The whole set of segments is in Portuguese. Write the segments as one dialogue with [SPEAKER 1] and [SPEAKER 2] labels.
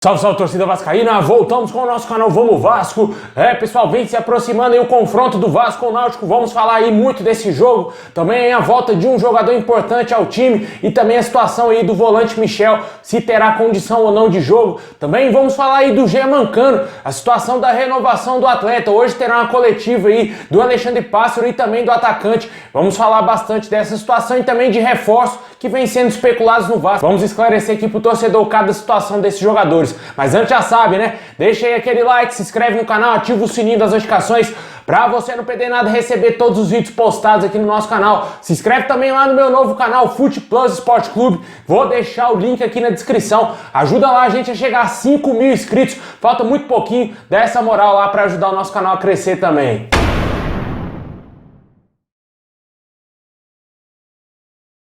[SPEAKER 1] Salve, salve, torcida vascaína, voltamos com o nosso canal Vamos Vasco. Pessoal, vem se aproximando aí o confronto do Vasco com o Náutico, vamos falar aí muito desse jogo, também a volta de um jogador importante ao time e também a situação aí do volante Michel, se terá condição ou não de jogo. Também vamos falar aí do Germancano, a situação da renovação do atleta, hoje terá uma coletiva aí do Alexandre Pássaro e também do atacante. Vamos falar bastante dessa situação e também de reforço que vem sendo especulados no Vasco. Vamos esclarecer aqui pro torcedor cada situação desses jogadores. Mas antes já sabe, né? Deixa aí aquele like, se inscreve no canal, ativa o sininho das notificações pra você não perder nada, receber todos os vídeos postados aqui no nosso canal. Se inscreve também lá no meu novo canal, Fute Plus Esporte Clube. Vou deixar o link aqui na descrição. Ajuda lá a gente a chegar a 5 mil inscritos. Falta muito pouquinho, dá essa moral lá pra ajudar o nosso canal a crescer também.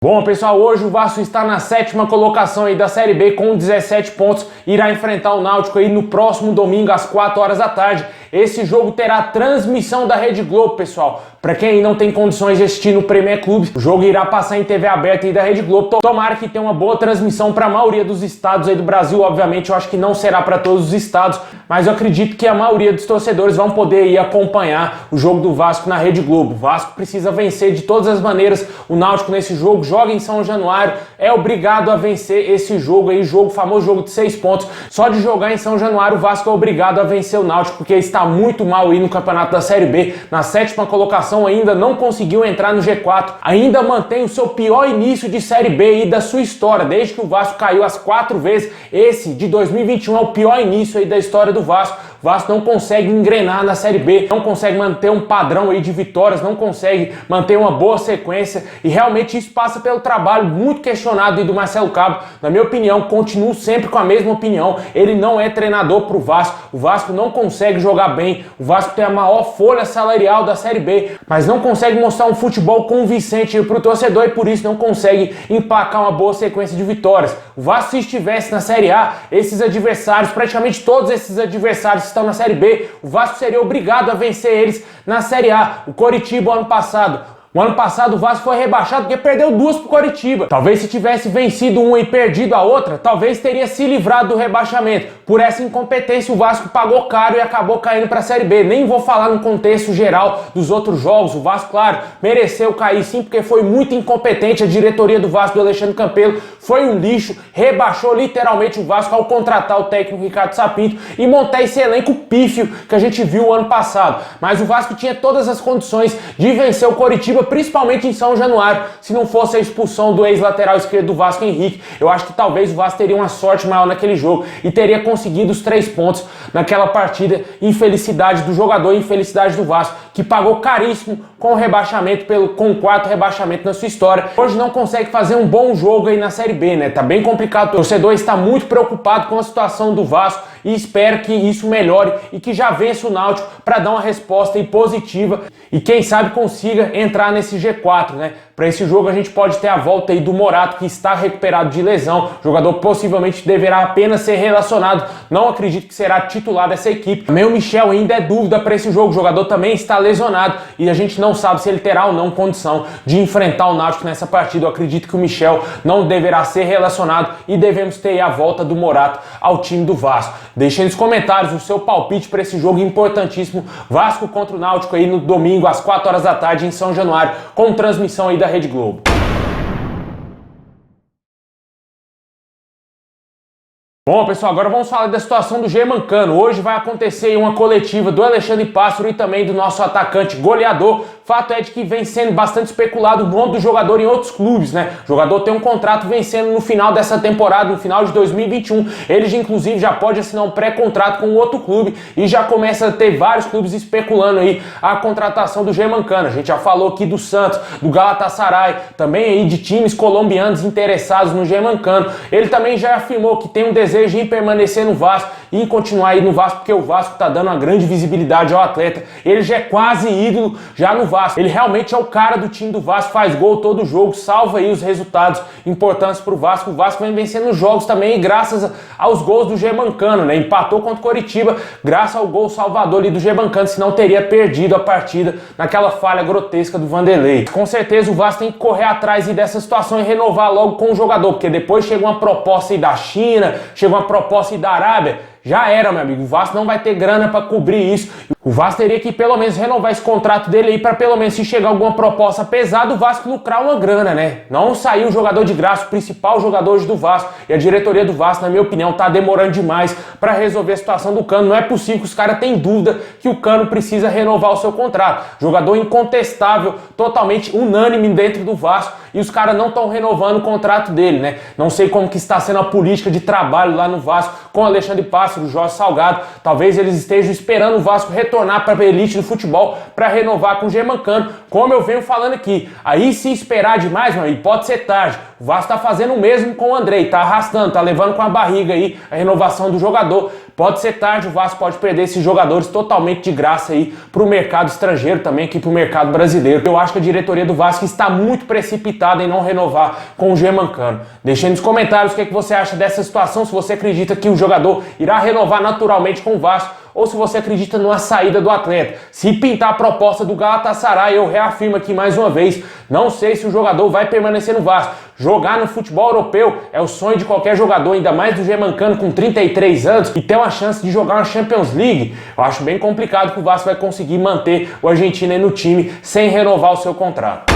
[SPEAKER 1] Bom, pessoal, hoje o Vasco está na 7ª colocação aí da Série B com 17 pontos, irá enfrentar o Náutico aí no próximo domingo às 4 horas da tarde. Esse jogo terá transmissão da Rede Globo, pessoal. Para quem não tem condições de assistir no Premier Clube, o jogo irá passar em TV aberta aí da Rede Globo. Tomara que tenha uma boa transmissão para a maioria dos estados aí do Brasil. Obviamente, eu acho que não será para todos os estados, mas eu acredito que a maioria dos torcedores vão poder ir acompanhar o jogo do Vasco na Rede Globo. O Vasco precisa vencer de todas as maneiras o Náutico nesse jogo. Joga em São Januário, é obrigado a vencer esse jogo aí, famoso jogo de 6 pontos. Só de jogar em São Januário, o Vasco é obrigado a vencer o Náutico, porque está muito mal aí no campeonato da Série B. Na 7ª colocação ainda não conseguiu entrar no G4, ainda mantém o seu pior início de Série B aí da sua história, desde que o Vasco caiu as 4 vezes. Esse de 2021 é o pior início aí da história do Vasco. O Vasco não consegue engrenar na Série B, não consegue manter um padrão aí de vitórias, não consegue manter uma boa sequência e realmente isso passa pelo trabalho muito questionado aí do Marcelo Cabo. Na minha opinião, continuo sempre com a mesma opinião, ele não é treinador pro Vasco, o Vasco não consegue jogar bem, o Vasco tem a maior folha salarial da Série B, mas não consegue mostrar um futebol convincente pro torcedor e por isso não consegue emplacar uma boa sequência de vitórias. O Vasco, se estivesse na Série A, esses adversários, praticamente todos esses adversários que estão na Série B, o Vasco seria obrigado a vencer eles na Série A. O Coritiba ano passado. O ano passado o Vasco foi rebaixado porque perdeu 2 pro Coritiba. Talvez se tivesse vencido uma e perdido a outra, talvez teria se livrado do rebaixamento. Por essa incompetência o Vasco pagou caro e acabou caindo para a Série B. Nem vou falar no contexto geral dos outros jogos. O Vasco, claro, mereceu cair sim, porque foi muito incompetente. A diretoria do Vasco, do Alexandre Campelo, foi um lixo. Rebaixou literalmente o Vasco ao contratar o técnico Ricardo Sapinto e montar esse elenco pífio que a gente viu o ano passado. Mas o Vasco tinha todas as condições de vencer o Coritiba, principalmente em São Januário. Se não fosse a expulsão do ex-lateral esquerdo do Vasco, Henrique, eu acho que talvez o Vasco teria uma sorte maior naquele jogo e teria conseguido os 3 pontos naquela partida. Infelicidade do jogador, infelicidade do Vasco, que pagou caríssimo com o rebaixamento, com o 4º rebaixamento na sua história. Hoje não consegue fazer um bom jogo aí na Série B, né? Tá bem complicado. O torcedor está muito preocupado com a situação do Vasco e espero que isso melhore e que já vença o Náutico para dar uma resposta aí positiva e quem sabe consiga entrar nesse G4, né? Para esse jogo a gente pode ter a volta aí do Morato, que está recuperado de lesão. O jogador possivelmente deverá apenas ser relacionado. Não acredito que será titular dessa equipe. Também o Michel ainda é dúvida para esse jogo. O jogador também está lesionado e a gente não sabe se ele terá ou não condição de enfrentar o Náutico nessa partida. Eu acredito que o Michel não deverá ser relacionado e devemos ter aí a volta do Morato ao time do Vasco. Deixe nos comentários o seu palpite para esse jogo importantíssimo. Vasco contra o Náutico aí no domingo às 4 horas da tarde em São Januário, com transmissão aí da Rede Globo. Bom, pessoal, agora vamos falar da situação do Germancano. Hoje vai acontecer uma coletiva do Alexandre Pássaro e também do nosso atacante goleador. Fato é de que vem sendo bastante especulado o nome do jogador em outros clubes, né? O jogador tem um contrato vencendo no final dessa temporada, no final de 2021. Ele, inclusive, já pode assinar um pré-contrato com outro clube e já começa a ter vários clubes especulando aí a contratação do Germancano. A gente já falou aqui do Santos, do Galatasaray, também aí de times colombianos interessados no Germancano. Ele também já afirmou que tem um desejo em permanecer no Vasco e continuar aí no Vasco, porque o Vasco tá dando uma grande visibilidade ao atleta. Ele já é quase ídolo já no Vasco. Ele realmente é o cara do time do Vasco, faz gol todo jogo, salva aí os resultados importantes pro Vasco. O Vasco vem vencendo os jogos também, graças aos gols do Germancano, né? Empatou contra o Coritiba, graças ao gol salvador ali do Germancano, senão teria perdido a partida naquela falha grotesca do Vanderlei. Com certeza o Vasco tem que correr atrás aí dessa situação e renovar logo com o jogador, porque depois chega uma proposta aí da China, chega uma proposta aí da Arábia, já era, meu amigo. O Vasco não vai ter grana para cobrir isso. O Vasco teria que pelo menos renovar esse contrato dele aí para pelo menos, se chegar alguma proposta pesada, o Vasco lucrar uma grana, né? Não sair o jogador de graça, o principal jogador hoje do Vasco. E a diretoria do Vasco, na minha opinião, tá demorando demais para resolver a situação do Cano. Não é possível que os caras tenham dúvida que o Cano precisa renovar o seu contrato. Jogador incontestável, totalmente unânime dentro do Vasco, e os caras não estão renovando o contrato dele, né? Não sei como que está sendo a política de trabalho lá no Vasco com Alexandre Pássaro, Jorge Salgado. Talvez eles estejam esperando o Vasco retornar para a elite do futebol para renovar com o Germancano, como eu venho falando aqui. Aí, se esperar demais, meu amigo, pode ser tarde. O Vasco tá fazendo o mesmo com o Andrei, tá arrastando, tá levando com a barriga aí a renovação do jogador. Pode ser tarde, o Vasco pode perder esses jogadores totalmente de graça aí pro mercado estrangeiro também, aqui pro mercado brasileiro. Eu acho que a diretoria do Vasco está muito precipitada em não renovar com o Germancano. Deixe aí nos comentários o que você acha dessa situação, se você acredita que o jogador irá renovar naturalmente com o Vasco, ou se você acredita numa saída do atleta. Se pintar a proposta do Galatasaray, eu reafirmo aqui mais uma vez, não sei se o jogador vai permanecer no Vasco. Jogar no futebol europeu é o sonho de qualquer jogador, ainda mais do Germancano com 33 anos, e ter uma chance de jogar uma Champions League. Eu acho bem complicado que o Vasco vai conseguir manter o argentino aí no time sem renovar o seu contrato.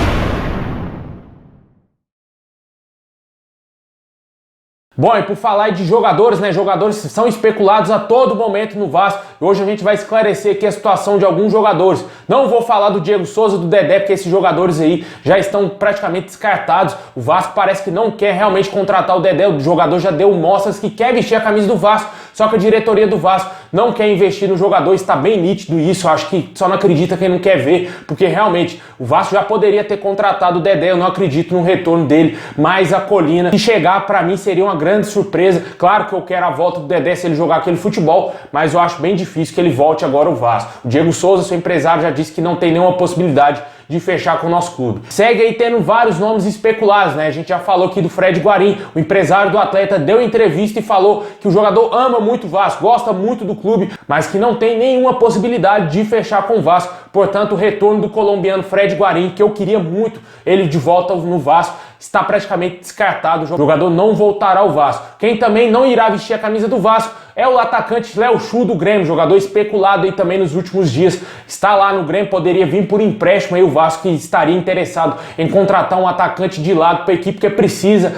[SPEAKER 1] Bom, e por falar de jogadores, né? Jogadores são especulados a todo momento no Vasco. E hoje a gente vai esclarecer aqui a situação de alguns jogadores. Não vou falar do Diego Souza, do Dedé, porque esses jogadores aí já estão praticamente descartados. O Vasco parece que não quer realmente contratar o Dedé. O jogador já deu mostras que quer vestir a camisa do Vasco. Só que a diretoria do Vasco não quer investir no jogador, está bem nítido isso. Eu acho que só não acredita quem não quer ver, porque realmente o Vasco já poderia ter contratado o Dedé. Eu não acredito no retorno dele, mas a Colina, se chegar, para mim seria uma grande surpresa. Claro que eu quero a volta do Dedé se ele jogar aquele futebol, mas eu acho bem difícil que ele volte agora ao Vasco. O Diego Souza, seu empresário, já disse que não tem nenhuma possibilidade de fechar com o nosso clube. Segue aí tendo vários nomes especulados, né? A gente já falou aqui do Fred Guarim, o empresário do atleta deu entrevista e falou que o jogador ama muito o Vasco, gosta muito do clube, mas que não tem nenhuma possibilidade de fechar com o Vasco. Portanto, o retorno do colombiano Fred Guarim, que eu queria muito ele de volta no Vasco, está praticamente descartado. O jogador não voltará ao Vasco. Quem também não irá vestir a camisa do Vasco é o atacante Léo Chu do Grêmio, jogador especulado aí também nos últimos dias. Está lá no Grêmio, poderia vir por empréstimo aí o Vasco, que estaria interessado em contratar um atacante de lado para a equipe que precisa.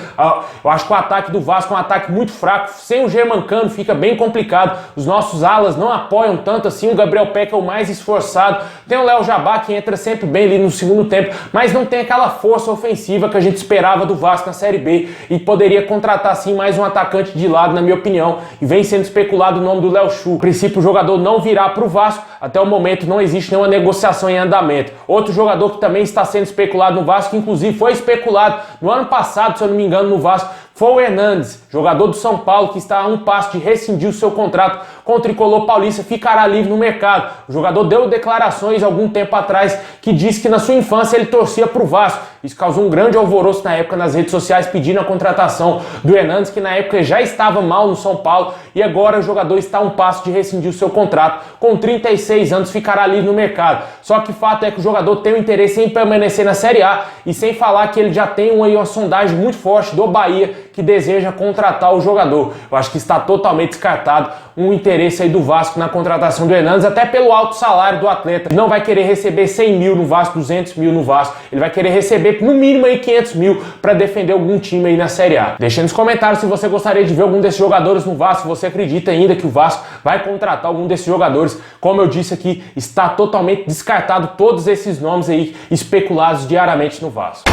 [SPEAKER 1] Eu acho que o ataque do Vasco é um ataque muito fraco. Sem o Germancano fica bem complicado. Os nossos alas não apoiam tanto assim. O Gabriel Peck é o mais esforçado. Tem o Léo Jabá, que entra sempre bem ali no segundo tempo, mas não tem aquela força ofensiva que a gente esperava do Vasco na Série B, e poderia contratar sim mais um atacante de lado, na minha opinião, e vem sendo especulado o nome do Léo Chu. A princípio o jogador não virá para o Vasco, até o momento não existe nenhuma negociação em andamento. Outro jogador que também está sendo especulado no Vasco, que inclusive foi especulado no ano passado, se eu não me engano, no Vasco, foi o Hernandes, jogador do São Paulo, que está a um passo de rescindir o seu contrato com o Tricolor Paulista, ficará livre no mercado. O jogador deu declarações algum tempo atrás que disse que na sua infância ele torcia para o Vasco. Isso causou um grande alvoroço na época nas redes sociais, pedindo a contratação do Hernandes, que na época já estava mal no São Paulo, e agora o jogador está a um passo de rescindir o seu contrato. Com 36 anos ficará livre no mercado. Só que o fato é que o jogador tem o interesse em permanecer na Série A, e sem falar que ele já tem uma sondagem muito forte do Bahia, que deseja contratar o jogador. Eu acho que está totalmente descartado um interesse aí do Vasco na contratação do Hernandes, até pelo alto salário do atleta. Ele não vai querer receber 100 mil no Vasco, 200 mil no Vasco. Ele vai querer receber no mínimo aí 500 mil para defender algum time aí na Série A. Deixa nos comentários se você gostaria de ver algum desses jogadores no Vasco, se você acredita ainda que o Vasco vai contratar algum desses jogadores. Como eu disse aqui, está totalmente descartado todos esses nomes aí especulados diariamente no Vasco.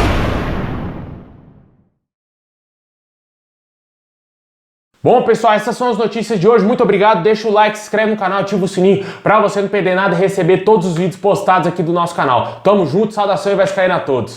[SPEAKER 1] Bom, pessoal, essas são as notícias de hoje. Muito obrigado. Deixa o like, se inscreve no canal, ativa o sininho para você não perder nada e receber todos os vídeos postados aqui do nosso canal. Tamo junto, saudação e vascaína a todos.